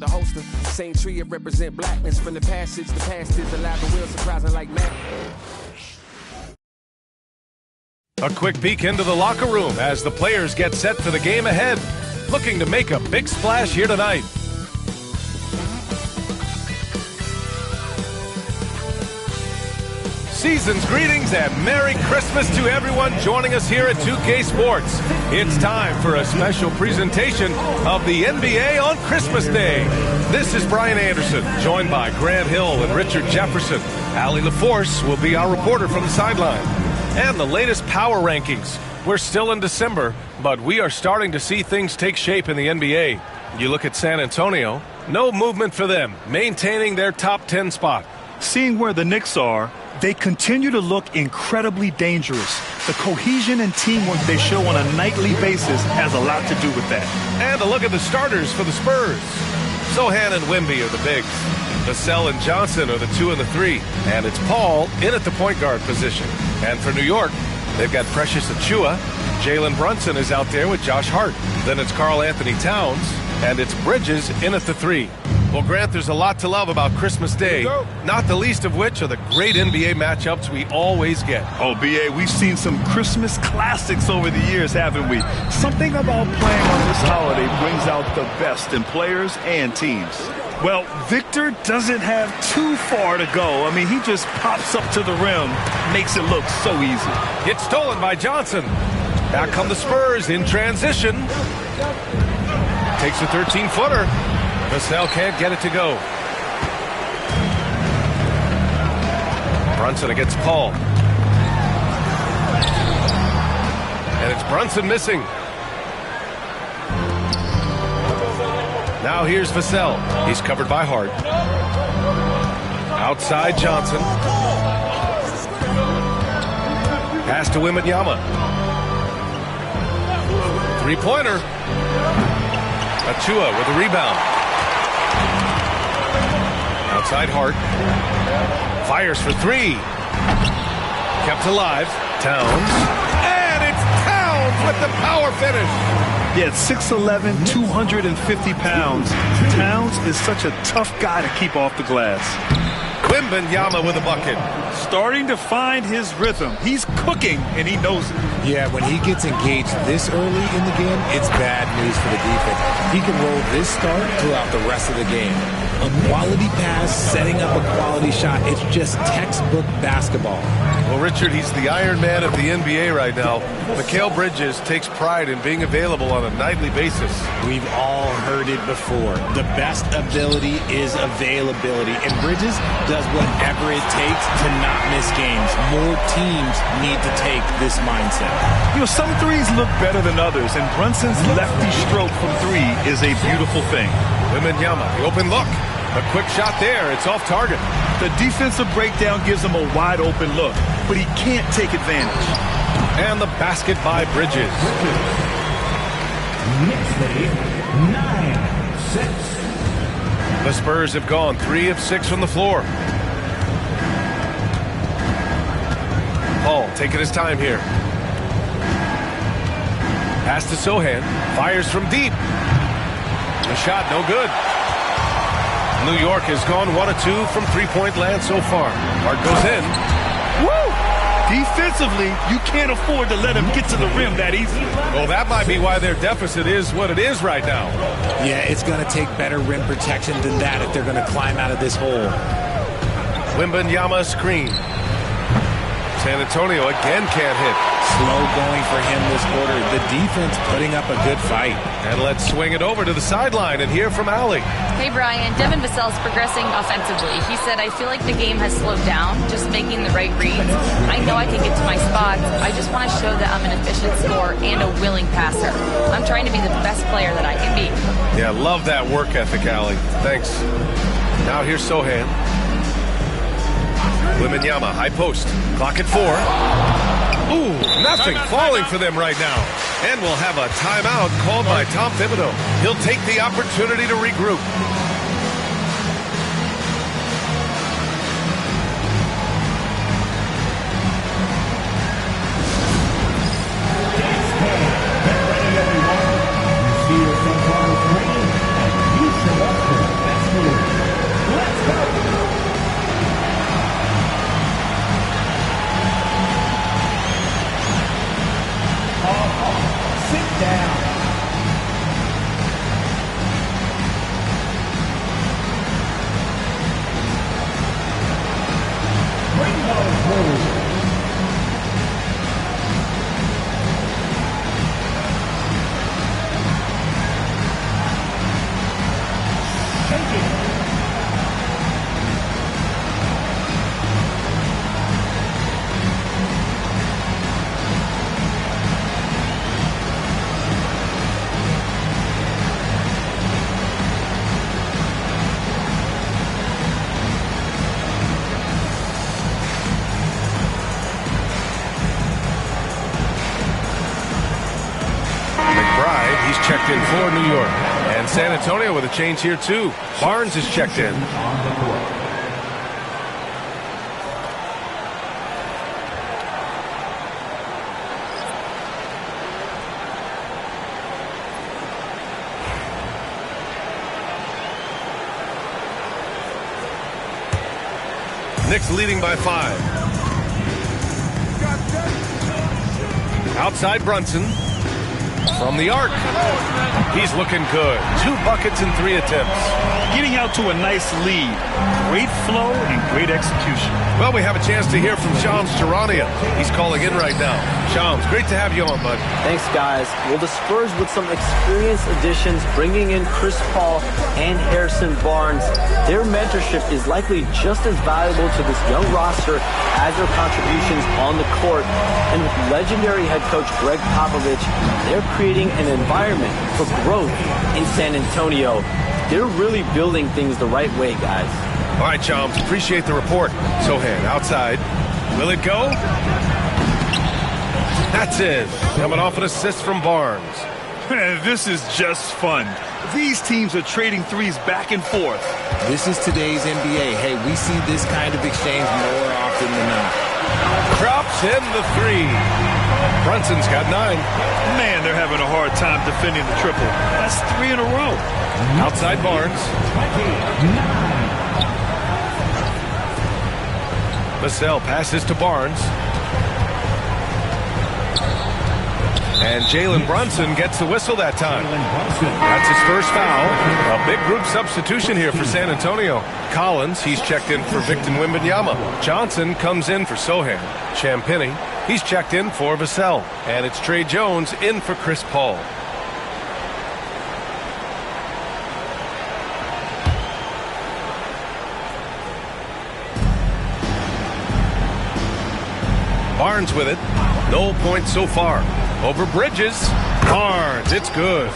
the holster. Same tree, it represent blackness. From the passage, the past is alive and real, surprising like Matt. A quick peek into the locker room as the players get set for the game ahead. Looking to make a big splash here tonight. Season's greetings and Merry Christmas to everyone joining us here at 2K Sports. It's time for a special presentation of the NBA on Christmas Day. This is Brian Anderson, joined by Grant Hill and Richard Jefferson. Allie LaForce will be our reporter from the sideline. And the latest power rankings. We're still in December, but we are starting to see things take shape in the NBA. You look at San Antonio, no movement for them, maintaining their top 10 spot. Seeing where the Knicks are, they continue to look incredibly dangerous. The cohesion and teamwork they show on a nightly basis has a lot to do with that. And a look at the starters for the Spurs. Sohan and Wemby are the bigs. Vassell and Johnson are the 2 and the 3. And it's Paul in at the point guard position. And for New York, they've got Precious Achiuwa. Jalen Brunson is out there with Josh Hart. Then it's Karl Anthony Towns. And it's Bridges in at the 3. Well, Grant, there's a lot to love about Christmas Day, not the least of which are the great NBA matchups we always get. Oh, B.A., we've seen some Christmas classics over the years, haven't we? Something about playing on this holiday brings out the best in players and teams. Well, Victor doesn't have too far to go. I mean, he just pops up to the rim, makes it look so easy. Gets stolen by Johnson. Back come the Spurs in transition. Takes a 13-footer. Vassell can't get it to go. Brunson against Paul. And it's Brunson missing. Now here's Vassell. He's covered by Hart. Outside Johnson. Pass to Wembanyama. Three-pointer. Achiuwa with a rebound. Outside Hart. Fires for 3. Kept alive. Towns. And it's Towns with the power finish. Yeah, 6'11", 250 pounds. Towns is such a tough guy to keep off the glass. Wembanyama with a bucket. Starting to find his rhythm. He's cooking, and he knows it. Yeah, when he gets engaged this early in the game, it's bad news for the defense. He can roll this start throughout the rest of the game. A quality pass, setting up a quality shot. It's just textbook basketball. Well, Richard, he's the Iron Man of the NBA right now. Mikal Bridges takes pride in being available on a nightly basis. We've all heard it before. The best ability is availability. And Bridges does whatever it takes to not miss games. More teams need to take this mindset. You know, some threes look better than others, and Brunson's lefty stroke from 3 is a beautiful thing. Wembanyama, the open look. A quick shot there. It's off target. The defensive breakdown gives him a wide open look, but he can't take advantage. And the basket by Bridges. Next day, 9-6. The Spurs have gone 3 of 6 from the floor. Paul taking his time here. Pass to Sohan. Fires from deep. The shot no good. New York has gone 1 of 2 from three-point land so far. Hart goes in. Woo! Defensively, you can't afford to let him get to the rim that easily. Well, that might be why their deficit is what it is right now. Yeah, it's going to take better rim protection than that if they're going to climb out of this hole. Wembanyama screen. San Antonio again can't hit. Slow going for him this quarter. The defense putting up a good fight. And let's swing it over to the sideline and hear from Allie. Hey, Brian. Devin Vassell's progressing offensively. He said, I feel like the game has slowed down, just making the right reads. I know I can get to my spots. I just want to show that I'm an efficient scorer and a willing passer. I'm trying to be the best player that I can be. Yeah, love that work ethic, Allie. Thanks. Now here's Sohan. Wembanyama, high post. Clock at 4. Ooh, nothing falling for them right now. And we'll have a timeout called by Tom Thibodeau. He'll take the opportunity to regroup. Get ready, everyone. You see your front corner screen, and you show up for He's checked in for New York. And San Antonio with a change here, too. Barnes is checked in. Knicks leading by 5. Outside Brunson. From the arc. He's looking good. 2 buckets in 3 attempts. Getting out to a nice lead. Great flow and great execution. Well, we have a chance to hear from Shams Charania. He's calling in right now. Shams, great to have you on, bud. Thanks, guys. Well, the Spurs with some experienced additions, bringing in Chris Paul and Harrison Barnes. Their mentorship is likely just as valuable to this young roster as their contributions on the court. And with legendary head coach Greg Popovich, they're creating an environment for growth in San Antonio. They're really building things the right way, guys. All right, Shams, appreciate the report. Sohan outside. Will it go? That's it. Coming off an assist from Barnes. This is just fun. These teams are trading threes back and forth. This is today's NBA. Hey, we see this kind of exchange more often than not. Drops in the 3. Brunson's got 9. Man, they're having a hard time defending the triple. That's 3 in a row. Outside Barnes. Vassell passes to Barnes. And Jalen Brunson gets the whistle that time. That's his first foul. A big group substitution here for San Antonio. Collins, he's checked in for Victor Wembanyama. Johnson comes in for Sohan. Champagnie, he's checked in for Vassell. And it's Trey Jones in for Chris Paul. Barnes with it. No points so far. Over Bridges. Barnes, it's good.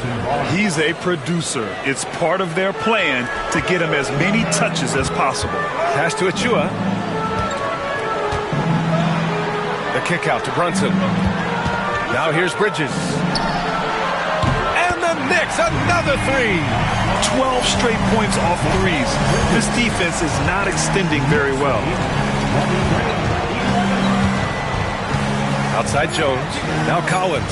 He's a producer. It's part of their plan to get him as many touches as possible. Pass to Achua. The kick out to Brunson. Now here's Bridges. And the Knicks, another 3. 12 straight points off threes. This defense is not extending very well. Outside Jones. Now Collins.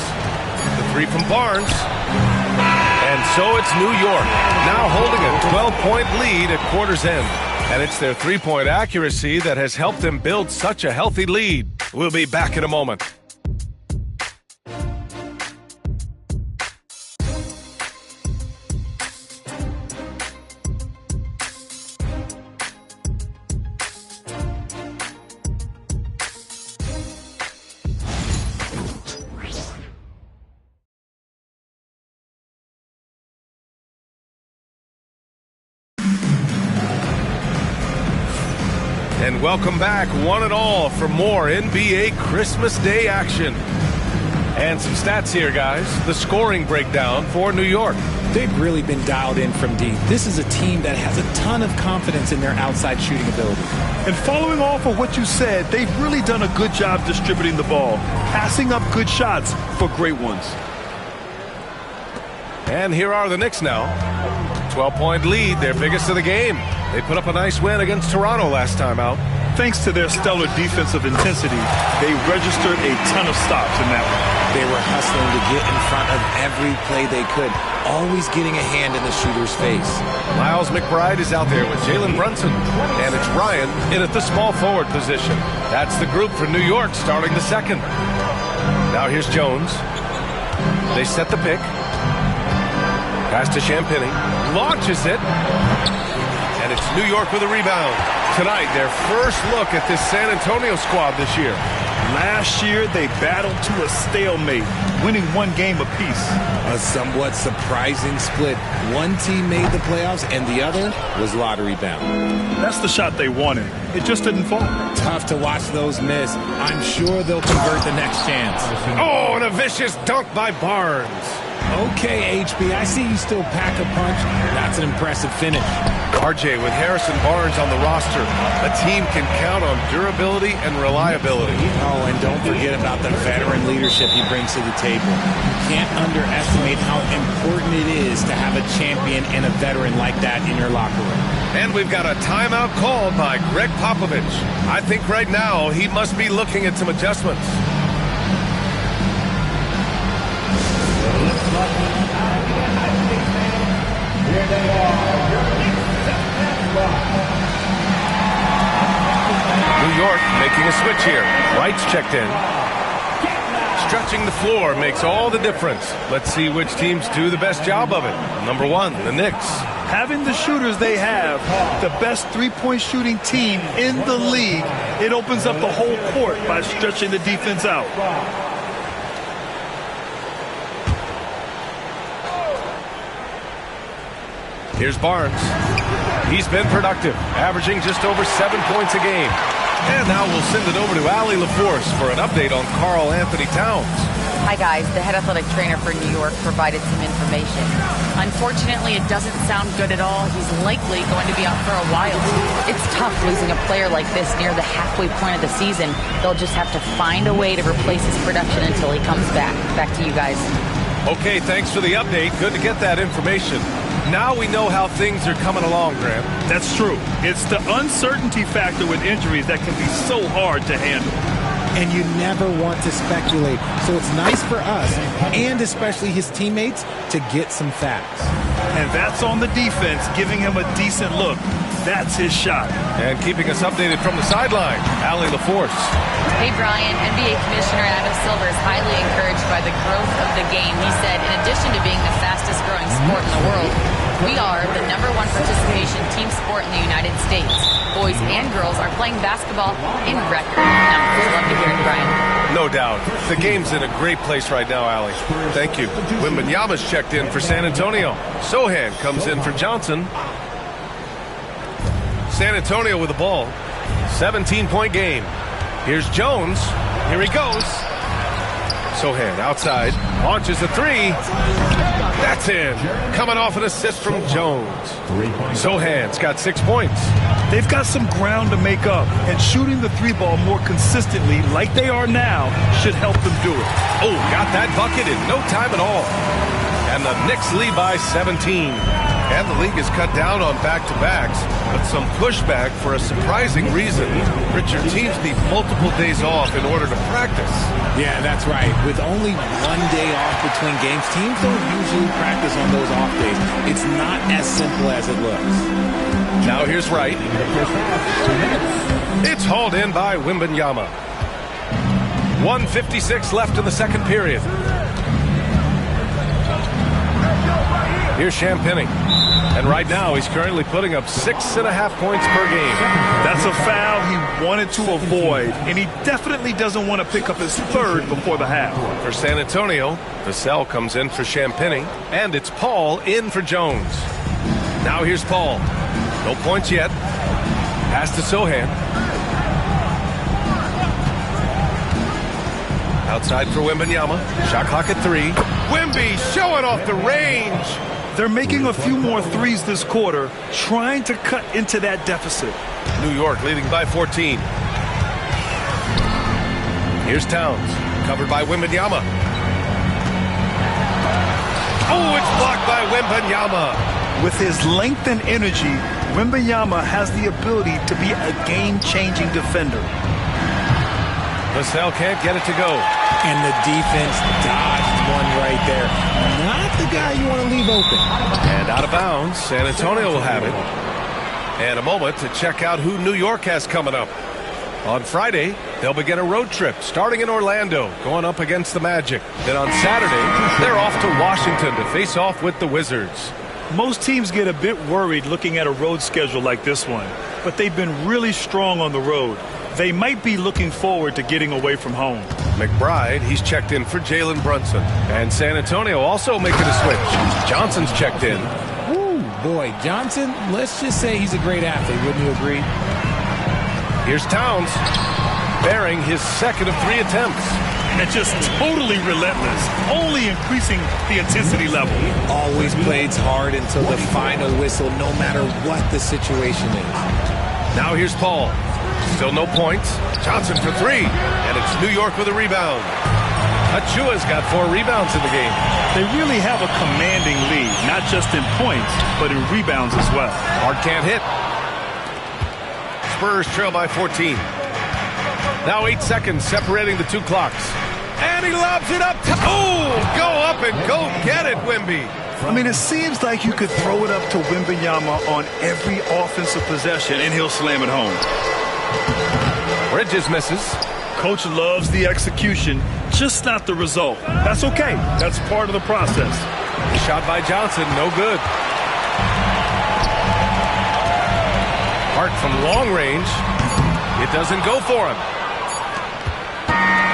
The 3 from Barnes. And so it's New York. Now holding a 12-point lead at quarter's end. And it's their 3-point accuracy that has helped them build such a healthy lead. We'll be back in a moment. And welcome back, one and all, for more NBA Christmas Day action. And some stats here, guys. The scoring breakdown for New York. They've really been dialed in from deep. This is a team that has a ton of confidence in their outside shooting ability. And following off of what you said, they've really done a good job distributing the ball, passing up good shots for great ones. And here are the Knicks now. 12-point lead, their biggest of the game. They put up a nice win against Toronto last time out. Thanks to their stellar defensive intensity, they registered a ton of stops in that one. They were hustling to get in front of every play they could, always getting a hand in the shooter's face. Miles McBride is out there with Jalen Brunson. And it's Ryan in at the small forward position. That's the group for New York starting the second. Now here's Jones. They set the pick. Pass to Champagnie. Launches it. And it's New York with a rebound. Tonight, their first look at this San Antonio squad this year. Last year, they battled to a stalemate, winning one game apiece. A somewhat surprising split. One team made the playoffs and the other was lottery bound. That's the shot they wanted. It just didn't fall. Tough to watch those miss. I'm sure they'll convert the next chance. Oh, and a vicious dunk by Barnes. Okay, HB, I see you still pack a punch. That's an impressive finish. RJ, with Harrison Barnes on the roster, a team can count on durability and reliability. Oh, and don't forget about the veteran leadership he brings to the table. You can't underestimate how important it is to have a champion and a veteran like that in your locker room. And we've got a timeout called by Greg Popovich. I think right now he must be looking at some adjustments. New York making a switch here. Wright's checked in. Stretching the floor makes all the difference. Let's see which teams do the best job of it. Number one, the Knicks. Having the shooters they have, the best three-point shooting team in the league, it opens up the whole court by stretching the defense out. Here's Barnes. He's been productive, averaging just over 7 points a game. And now we'll send it over to Allie LaForce for an update on Karl Anthony Towns. Hi, guys. The head athletic trainer for New York provided some information. Unfortunately, it doesn't sound good at all. He's likely going to be out for a while. It's tough losing a player like this near the halfway point of the season. They'll just have to find a way to replace his production until he comes back. Back to you guys. Okay, thanks for the update. Good to get that information. Now we know how things are coming along, Graham. That's true. It's the uncertainty factor with injuries that can be so hard to handle. And you never want to speculate. So it's nice for us, and especially his teammates, to get some facts. And that's on the defense, giving him a decent look. That's his shot. And keeping us updated from the sideline, Allie LaForce. Hey, Brian. NBA Commissioner Adam Silver is highly encouraged by the growth of the game. He said, in addition to being the fastest growing sport in the world, we are the #1 participation team sport in the United States. Boys and girls are playing basketball in record numbers. Love to hear it, Brian. No doubt. The game's in a great place right now, Allie. Thank you. Wembanyama's checked in for San Antonio. Sohan comes in for Johnson. San Antonio with the ball. 17-point game. Here's Jones. Here he goes. Sohan outside. Launches a three. That's in. Coming off an assist from Jones. Sohan's got 6 points. They've got some ground to make up, and shooting the three ball more consistently like they are now should help them do it. Oh, got that bucket in no time at all. And the Knicks lead by 17. And the league has cut down on back-to-backs, but some pushback for a surprising reason. Richard, teams need multiple days off in order to practice. Yeah, that's right. With only 1 day off between games, teams don't usually practice on those off days. It's not as simple as it looks. Now here's Wright. It's hauled in by Wembanyama. 1:56 left in the second period. Here's Champagnie. And right now, he's currently putting up 6.5 points per game. That's a foul he wanted to avoid, and he definitely doesn't want to pick up his third before the half. For San Antonio, Vassell comes in for Champagnie, and it's Paul in for Jones. Now here's Paul. No points yet. Pass to Sohan. Outside for Wembanyama. Shot clock at 3. Wemby showing off the range. They're making a few more threes this quarter, trying to cut into that deficit. New York leading by 14. Here's Towns, covered by Wembanyama. Oh, it's blocked by Wembanyama. With his length and energy, Wembanyama has the ability to be a game-changing defender. Vassell can't get it to go. And the defense dodged one right there. Not the guy you want to leave open. And out of bounds, San Antonio will have it. And a moment to check out who New York has coming up. On Friday, they'll begin a road trip starting in Orlando, going up against the Magic. Then on Saturday, they're off to Washington to face off with the Wizards. Most teams get a bit worried looking at a road schedule like this one, but they've been really strong on the road. They might be looking forward to getting away from home. McBride, he's checked in for Jalen Brunson. And San Antonio also making a switch. Johnson's checked in. Woo, boy, Johnson, let's just say he's a great athlete, wouldn't you agree? Here's Towns, bearing his second of 3 attempts. And just totally relentless, only increasing the intensity level. He always plays hard until the final whistle, no matter what the situation is. Now here's Paul. Still no points. Johnson for 3. And it's New York with a rebound. Achua's got 4 rebounds in the game. They really have a commanding lead, not just in points, but in rebounds as well. Hart can't hit. Spurs trail by 14. Now 8 seconds separating the 2 clocks. And he lobs it up. Oh, go up and go get it, Wemby. I mean, it seems like you could throw it up to Wembanyama on every offensive possession, and he'll slam it home. Bridges misses. Coach loves the execution, just not the result. That's okay. That's part of the process. Shot by Johnson, no good. Hart from long range. It doesn't go for him.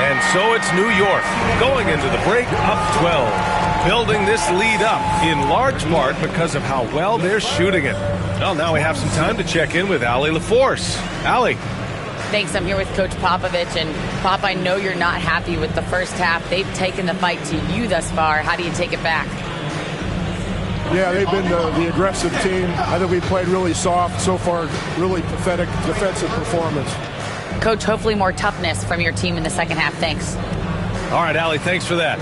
And so it's New York going into the break up 12. Building this lead up in large part because of how well they're shooting it. Well, now we have some time to check in with Allie LaForce. Allie. Thanks. I'm here with Coach Popovich. And, Pop, I know you're not happy with the first half. They've taken the fight to you thus far. How do you take it back? Yeah, they've been the aggressive team. I think we played really soft. So far, really pathetic defensive performance. Coach, hopefully more toughness from your team in the second half. Thanks. All right, Allie, thanks for that.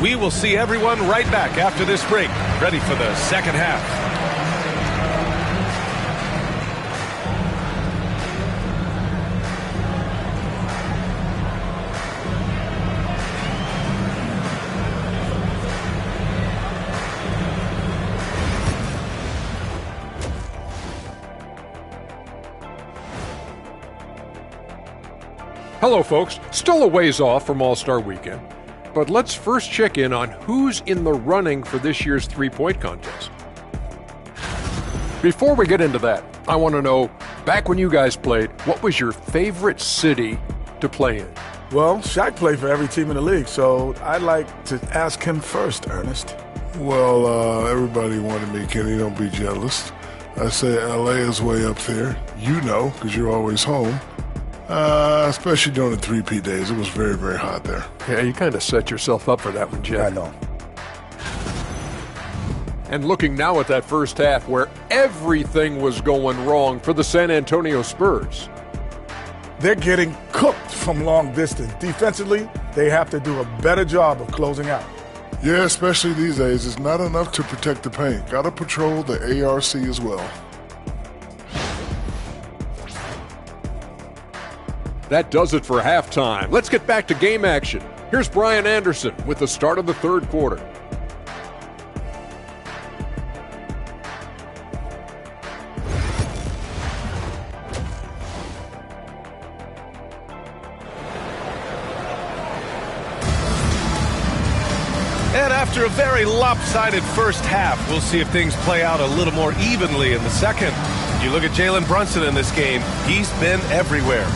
We will see everyone right back after this break, ready for the second half. Hello, folks. Still a ways off from All-Star Weekend, but let's first check in on who's in the running for this year's three-point contest. Before we get into that, I want to know, back when you guys played, what was your favorite city to play in? Well, Shaq played for every team in the league, so I'd like to ask him first, Ernest. Well, everybody wanted me, Kenny. Don't be jealous. I say LA is way up there. You know, because you're always home. Especially during the 3P days. It was very, very hot there. Yeah, you kind of set yourself up for that one, Jeff. I know. And looking now at that first half where everything was going wrong for the San Antonio Spurs. They're getting cooked from long distance. Defensively, they have to do a better job of closing out. Yeah, especially these days. It's not enough to protect the paint. Got to patrol the ARC as well. That does it for halftime. Let's get back to game action. Here's Brian Anderson with the start of the third quarter. And after a very lopsided first half, we'll see if things play out a little more evenly in the second. You look at Jalen Brunson in this game, he's been everywhere.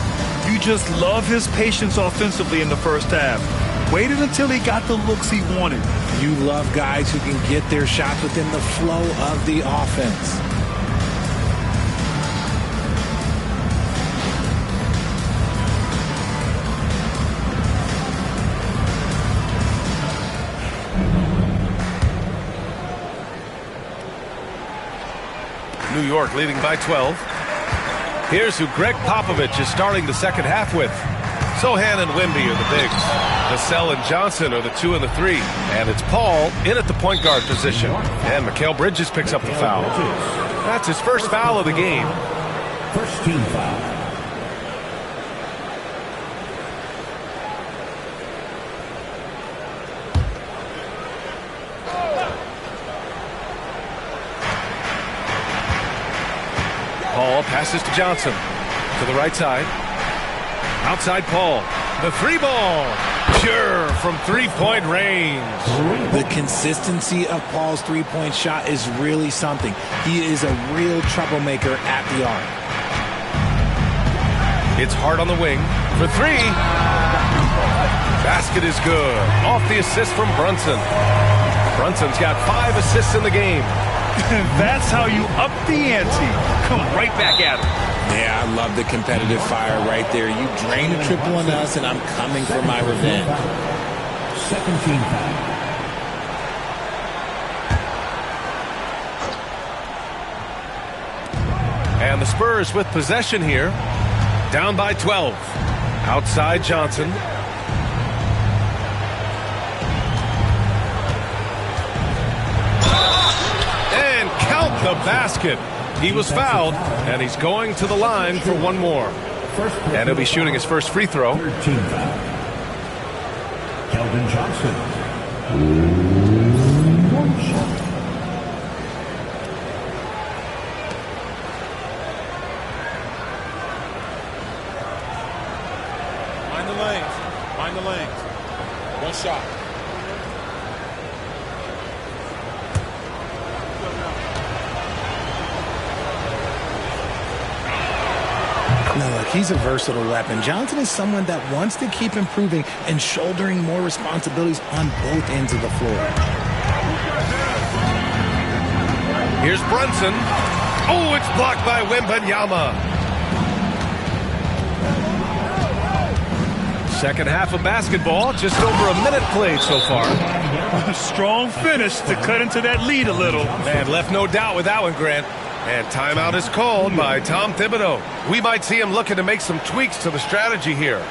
You just love his patience offensively in the first half. Waited until he got the looks he wanted. You love guys who can get their shots within the flow of the offense. New York leading by 12. Here's who Greg Popovich is starting the second half with. Sohan and Wemby are the bigs. Vassell and Johnson are the 2 and the 3. And it's Paul in at the point guard position. And Mikal Bridges picks up the foul. That's his first foul of the game. First team foul. Paul passes to Johnson. To the right side. Outside Paul. The 3 ball. Pure from three-point range. The consistency of Paul's three-point shot is really something. He is a real troublemaker at the arc. It's Hart on the wing for three. Basket is good. Off the assist from Brunson. Brunson's got 5 assists in the game. That's how you up the ante. Come right back at him. Yeah, I love the competitive fire right there. You drain a triple on us, and I'm coming for my revenge. Second team foul. And the Spurs with possession here. Down by 12. Outside Johnson. And count the basket. He was fouled, and he's going to the line for one more. And he'll be shooting his first free throw. Third team foul. Keldon Johnson. One shot. Find the lanes. One shot. Now, look, he's a versatile weapon. Johnson is someone that wants to keep improving and shouldering more responsibilities on both ends of the floor. Here's Brunson. Oh, it's blocked by Wembanyama. Second half of basketball, just over a minute played so far. A strong finish to cut into that lead a little. And left no doubt with that one, Grant. And timeout is called by Tom Thibodeau. We might see him looking to make some tweaks to the strategy here.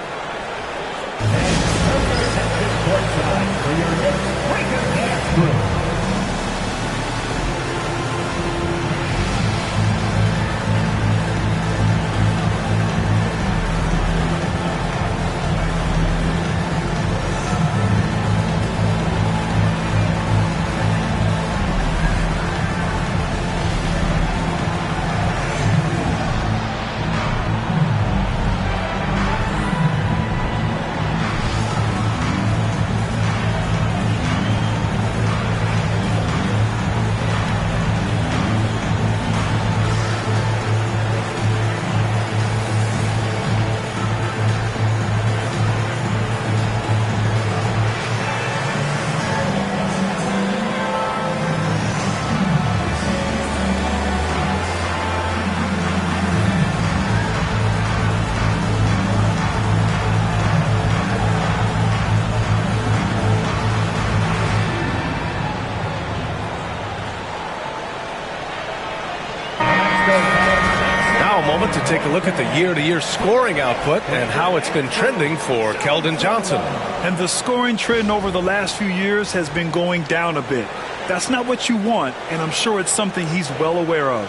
To take a look at the year-to-year scoring output and how it's been trending for Keldon Johnson. And the scoring trend over the last few years has been going down a bit. That's not what you want, and I'm sure it's something he's well aware of.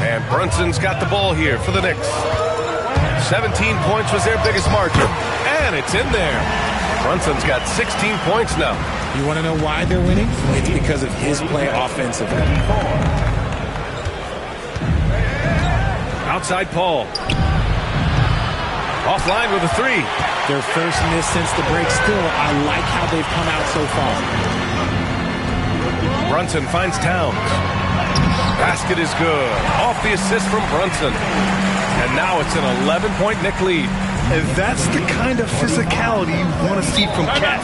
And Brunson's got the ball here for the Knicks. 17 points was their biggest margin, and it's in there. Brunson's got 16 points now. You want to know why they're winning? It's because of his play offensively. Outside Paul. Offline with a three. Their first miss since the break. Still, I like how they've come out so far. Brunson finds Towns. Basket is good. Off the assist from Brunson. And now it's an 11-point Knick lead. And that's the kind of physicality you want to see from Cat,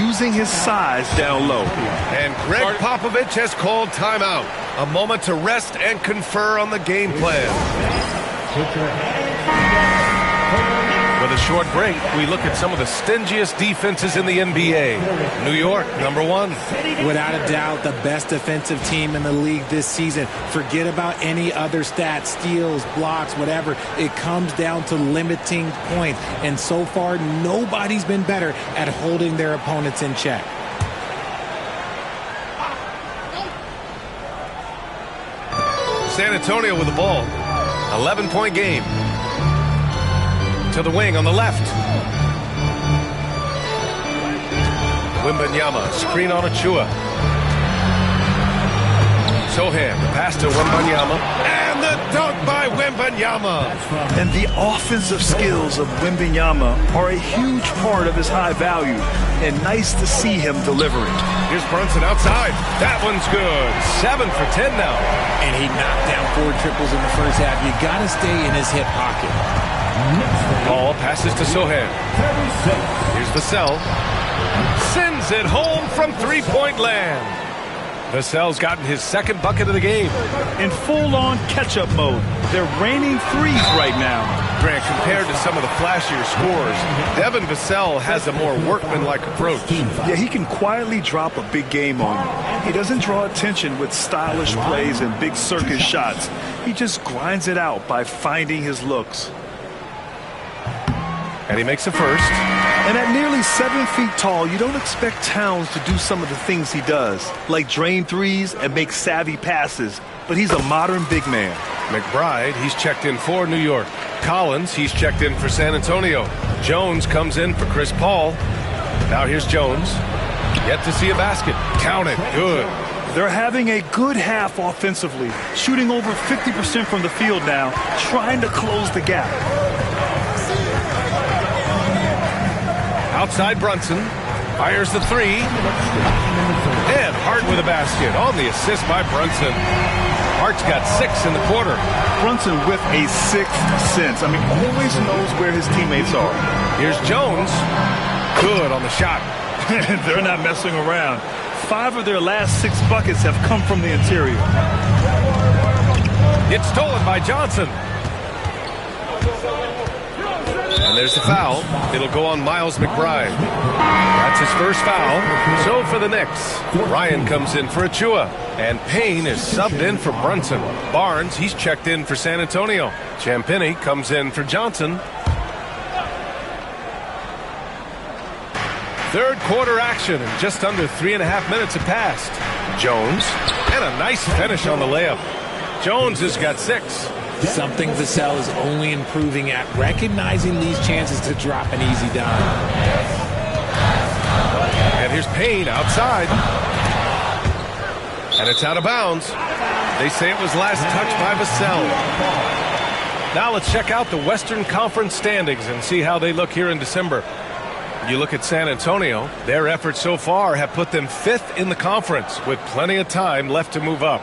using his size down low. And Greg Popovich has called timeout. A moment to rest and confer on the game plan. With a short break, we look at some of the stingiest defenses in the NBA. New York, number 1. Without a doubt, the best defensive team in the league this season. Forget about any other stats, steals, blocks, whatever. It comes down to limiting points. And so far, nobody's been better at holding their opponents in check. San Antonio with the ball. 11-point game. To the wing on the left. Wembanyama, screen on Achua. Sohan. The pass to Wembanyama. And the dunk by Wembanyama. And the offensive skills of Wembanyama are a huge part of his high value. And nice to see him delivering. Here's Brunson outside. That one's good. 7 for 10 now. And he knocked down 4 triples in the first half. You got to stay in his hip pocket. Ball passes to Sohan. Here's Vassell. Sends it home from three-point land. Vassell's gotten his second bucket of the game. In full-on catch-up mode. They're raining threes right now. Grant, compared to some of the flashier scores, Devin Vassell has a more workmanlike approach. Yeah, he can quietly drop a big game on you. He doesn't draw attention with stylish plays and big circus shots. He just grinds it out by finding his looks. And he makes the first. And at nearly 7 feet tall, you don't expect Towns to do some of the things he does, like drain threes and make savvy passes. But he's a modern big man. McBride, he's checked in for New York. Collins, he's checked in for San Antonio. Jones comes in for Chris Paul. Now here's Jones. Yet to see a basket. Count it. Good. They're having a good half offensively, shooting over 50% from the field now, trying to close the gap. Outside Brunson. Fires the three. And Hart with a basket on the assist by Brunson. Hart's got 6 in the quarter. Brunson with a sixth sense. I mean, always knows where his teammates are. Here's Jones. Good on the shot. They're not messing around. 5 of their last 6 buckets have come from the interior. It's stolen by Johnson. And there's the foul. It'll go on Miles McBride. That's his first foul. So for the Knicks, Ryan comes in for Achua. And Payne is subbed in for Brunson. Barnes, he's checked in for San Antonio. Champagnie comes in for Johnson. Third quarter action, and just under 3.5 minutes have passed. Jones, and a nice finish on the layup. Jones has got 6. Something Vassell is only improving at, recognizing these chances to drop an easy dime. And here's Payne outside. And it's out of bounds. They say it was last touched by Vassell. Now let's check out the Western Conference standings and see how they look here in December. You look at San Antonio, their efforts so far have put them 5th in the conference with plenty of time left to move up.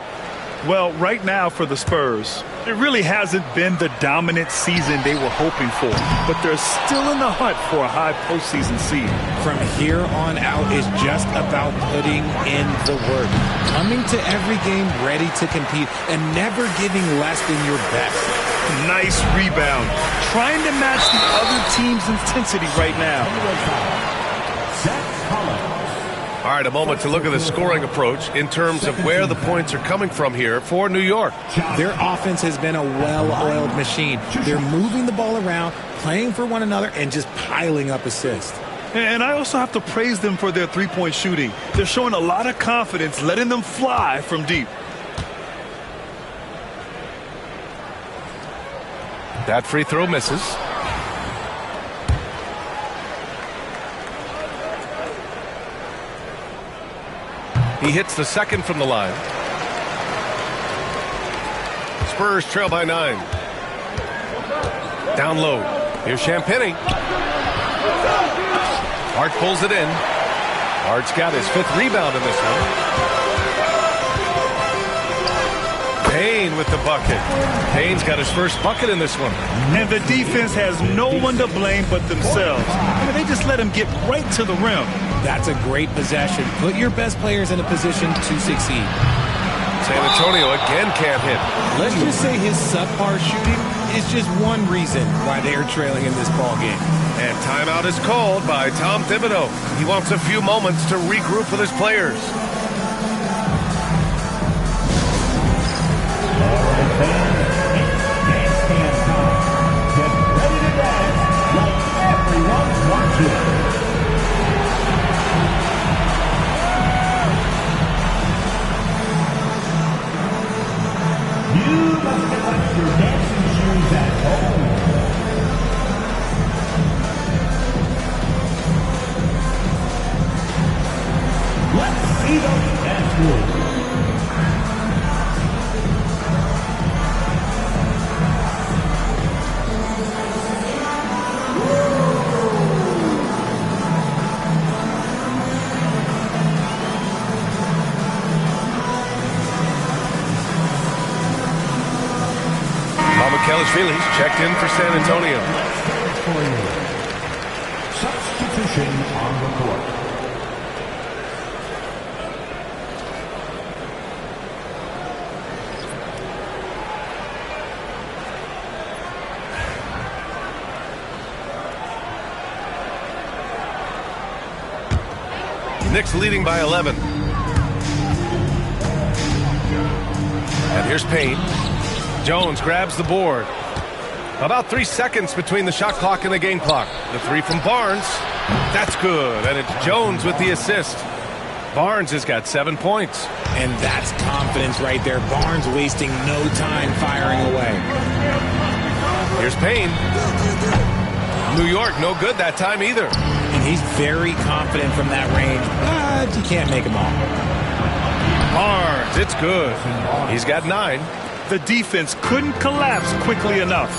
Well, right now for the Spurs, it really hasn't been the dominant season they were hoping for, but they're still in the hunt for a high postseason seed. From here on out is just about putting in the work, coming to every game ready to compete, and never giving less than your best. Nice rebound, trying to match the other team's intensity right now. All right, a moment to look at the scoring approach in terms of where the points are coming from here for New York. Their offense has been a well-oiled machine. They're moving the ball around, playing for one another, and just piling up assists. And I also have to praise them for their three-point shooting. They're showing a lot of confidence, letting them fly from deep. That free throw misses. He hits the second from the line. Spurs trail by 9. Down low. Here's Champagnie. Hart pulls it in. Hart's got his 5th rebound in this one. Payne with the bucket. Payne's got his first bucket in this one. And the defense has no one to blame but themselves. I mean, they just let him get right to the rim. That's a great possession. Put your best players in a position to succeed. San Antonio again can't hit. Let's just say his subpar shooting is just one reason why they are trailing in this ball game. And timeout is called by Tom Thibodeau. He wants a few moments to regroup with his players. Dvalishvili checked in for San Antonio. Substitution on the court. Knicks leading by 11. And here's Payne. Jones grabs the board. About 3 seconds between the shot clock and the game clock. The three from Barnes. That's good. And it's Jones with the assist. Barnes has got 7 points. And that's confidence right there. Barnes wasting no time firing away. Here's Payne. New York, no good that time either. And he's very confident from that range, but you can't make him all. Barnes, it's good. He's got 9. The defense couldn't collapse quickly enough.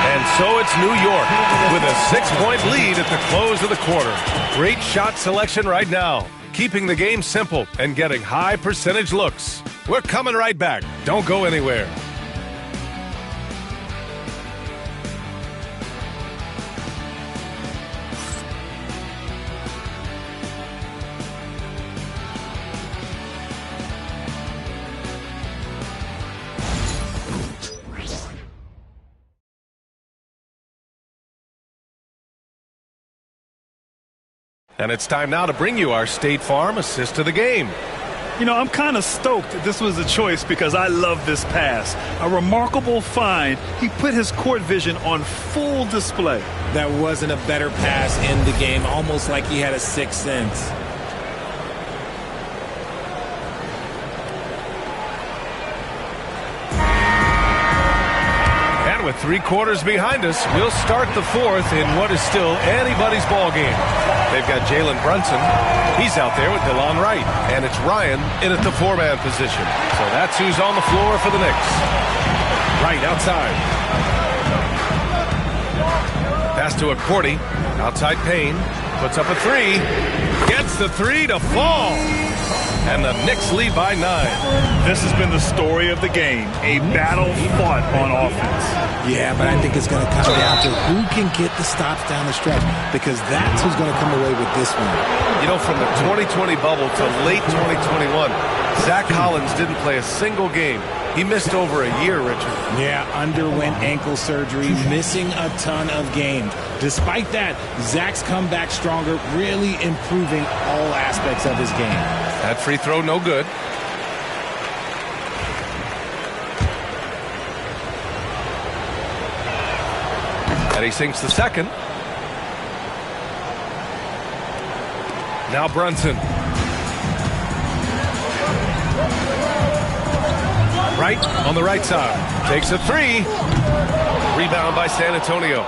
And so it's New York with a 6-point lead at the close of the quarter. Great shot selection right now, keeping the game simple and getting high percentage looks. We're coming right back. Don't go anywhere. And it's time now to bring you our State Farm assist of the game. You know, I'm kind of stoked that this was a choice because I love this pass. A remarkable find. He put his court vision on full display. That wasn't a better pass in the game, almost like he had a sixth sense. And with 3 quarters behind us, we'll start the fourth in what is still anybody's ball game. They've got Jalen Brunson. He's out there with DeLon Wright. And it's Ryan in at the 4-man position. So that's who's on the floor for the Knicks. Wright outside. Pass to Cordy. Outside Payne. Puts up a 3. Gets the 3 to fall. And the Knicks lead by 9. This has been the story of the game. A battle fought on offense. Yeah, but I think it's going to come down to who can get the stops down the stretch, because that's who's going to come away with this one. You know, from the 2020 bubble to late 2021, Zach Collins didn't play a single game. He missed over a year, Richard. Yeah, underwent ankle surgery, missing a ton of games. Despite that, Zach's come back stronger, really improving all aspects of his game. That free throw, no good. And he sinks the second. Now Brunson. Right on the right side. Takes a 3. Rebound by San Antonio.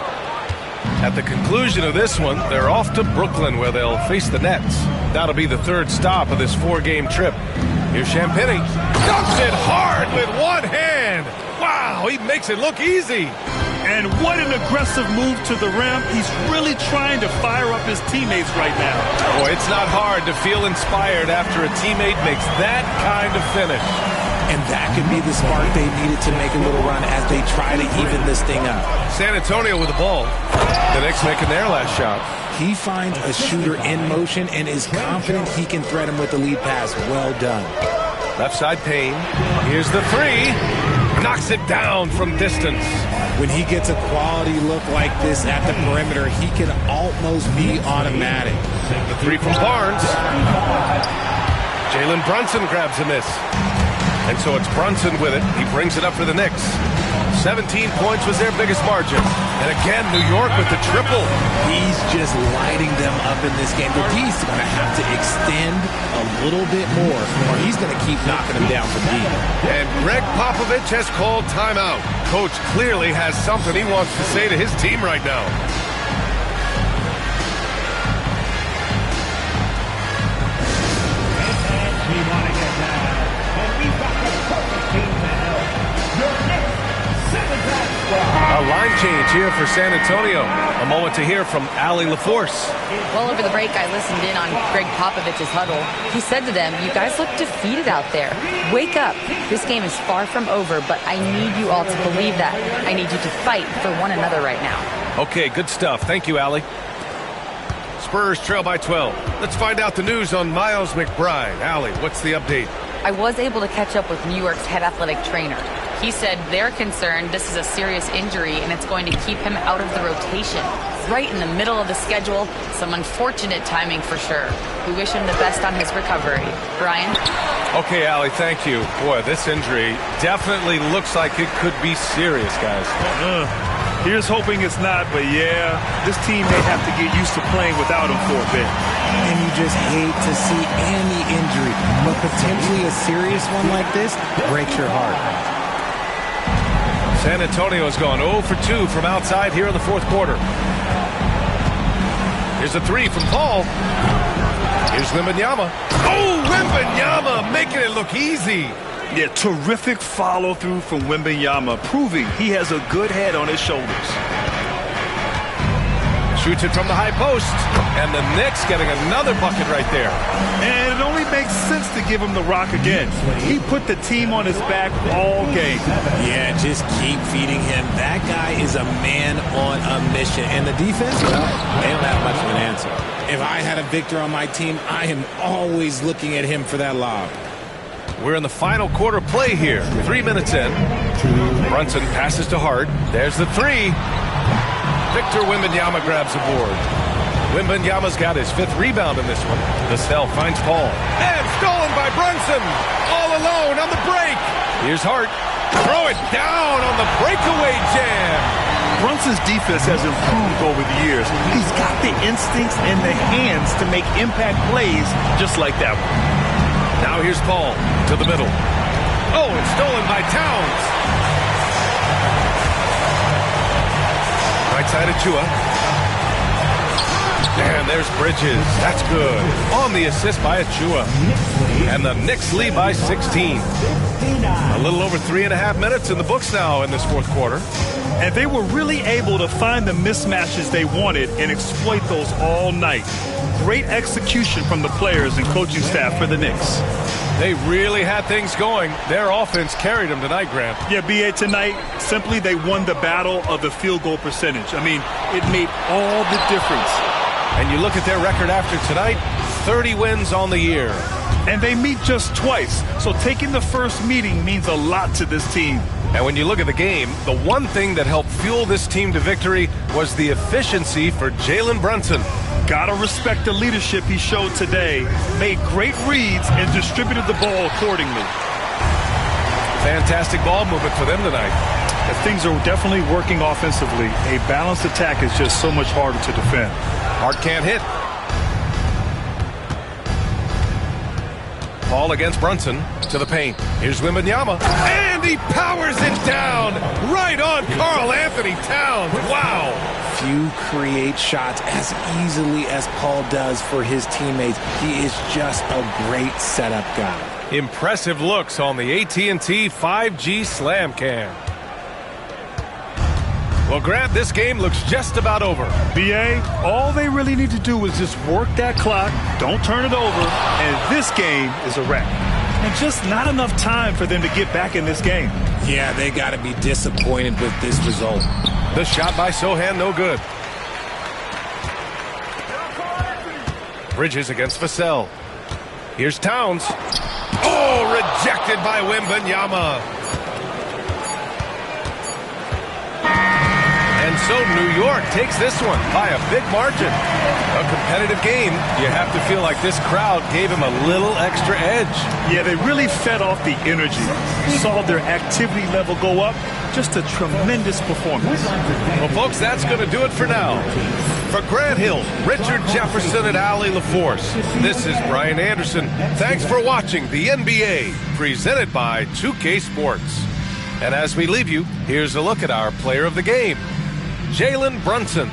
At the conclusion of this one, they're off to Brooklyn where they'll face the Nets. That'll be the 3rd stop of this 4-game trip. Here's Champagnie. Dunks it hard with one hand. Wow, he makes it look easy. And what an aggressive move to the rim. He's really trying to fire up his teammates right now. Boy, it's not hard to feel inspired after a teammate makes that kind of finish. And that could be the spark they needed to make a little run as they try to even this thing up. San Antonio with the ball. The Knicks making their last shot. He finds a shooter in motion and is confident he can thread him with the lead pass. Well done. Left side Payne. Here's the 3. Knocks it down from distance. When he gets a quality look like this at the perimeter, he can almost be automatic. The 3 from Barnes. Jalen Brunson grabs a miss. And so it's Brunson with it. He brings it up for the Knicks. 17 points was their biggest margin. And again, New York with the triple. He's just lighting them up in this game. The D's going to have to extend a little bit more, or he's going to keep knocking them down from deep. And Greg Popovich has called timeout. Coach clearly has something he wants to say to his team right now. A line change here for San Antonio. A moment to hear from Ali LaForce. Well, over the break, I listened in on Greg Popovich's huddle. He said to them, "You guys look defeated out there. Wake up. This game is far from over, but I need you all to believe that. I need you to fight for one another right now." Okay, good stuff. Thank you, Ali. Spurs trail by 12. Let's find out the news on Miles McBride. Ali, what's the update? I was able to catch up with New York's head athletic trainer. He said they're concerned this is a serious injury and it's going to keep him out of the rotation. Right in the middle of the schedule, some unfortunate timing for sure. We wish him the best on his recovery. Brian? Okay, Ali, thank you. Boy, this injury definitely looks like it could be serious, guys. Here's hoping it's not, but yeah, this team may have to get used to playing without him for a bit. And you just hate to see any injury, but potentially a serious one like this breaks your heart. San Antonio has gone 0 for 2 from outside here in the fourth quarter. Here's a three from Paul. Here's Wembanyama. Oh, Wembanyama making it look easy. Yeah, terrific follow-through from Wembanyama, proving he has a good head on his shoulders. Shoots it from the high post, and the Knicks getting another bucket right there. And it only makes sense to give him the rock again. He put the team on his back all game. Yeah, just keep feeding him. That guy is a man on a mission. And the defense, well, they don't have much of an answer. If I had a Victor on my team, I am always looking at him for that lob. We're in the final quarter play here. 3 minutes in. Brunson passes to Hart. There's the three. Victor Wembanyama grabs the board. Wembanyama's got his 5th rebound in this one. Vassell finds Paul. And stolen by Brunson. All alone on the break. Here's Hart. Throw it down on the breakaway jam. Brunson's defense has improved over the years. He's got the instincts and the hands to make impact plays just like that one. Now here's Paul to the middle. Oh, it's stolen by Towns. Right side of Chua. And there's Bridges. That's good. On the assist by Achua. And the Knicks lead by 16. A little over 3.5 minutes in the books now in this fourth quarter. And they were really able to find the mismatches they wanted and exploit those all night. Great execution from the players and coaching staff for the Knicks. They really had things going. Their offense carried them tonight, Grant. Yeah, B.A., tonight, simply they won the battle of the field goal percentage. I mean, it made all the difference. And you look at their record after tonight, 30 wins on the year. And they meet just twice, so taking the first meeting means a lot to this team. And when you look at the game, the one thing that helped fuel this team to victory was the efficiency for Jalen Brunson. Gotta respect the leadership he showed today. Made great reads and distributed the ball accordingly. Fantastic ball movement for them tonight. And things are definitely working offensively. A balanced attack is just so much harder to defend. Hart can't hit. Ball against Brunson to the paint. Here's Wembanyama. And he powers it down right on Karl Anthony Towns. Wow. Few create shots as easily as Paul does for his teammates. He is just a great setup guy. Impressive looks on the AT&T 5G Slam Cam. Well, Grant, this game looks just about over. B.A., all they really need to do is just work that clock, don't turn it over, and this game is a wrap. And just not enough time for them to get back in this game. Yeah, they got to be disappointed with this result. The shot by Sohan, no good. Bridges against Vassell. Here's Towns. Oh, rejected by Wembanyama. And so New York takes this one by a big margin. A competitive game. You have to feel like this crowd gave him a little extra edge. Yeah, they really fed off the energy. Saw their activity level go up. Just a tremendous performance. Well, folks, that's going to do it for now. For Grant Hill, Richard Jefferson, and Ali LaForce, this is Brian Anderson. Thanks for watching the NBA, presented by 2K Sports. And as we leave you, here's a look at our player of the game, Jalen Brunson.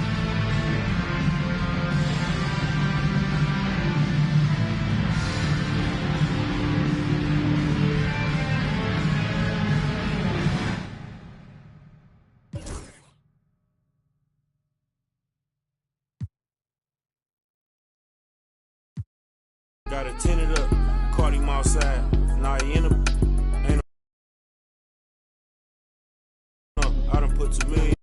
but to me,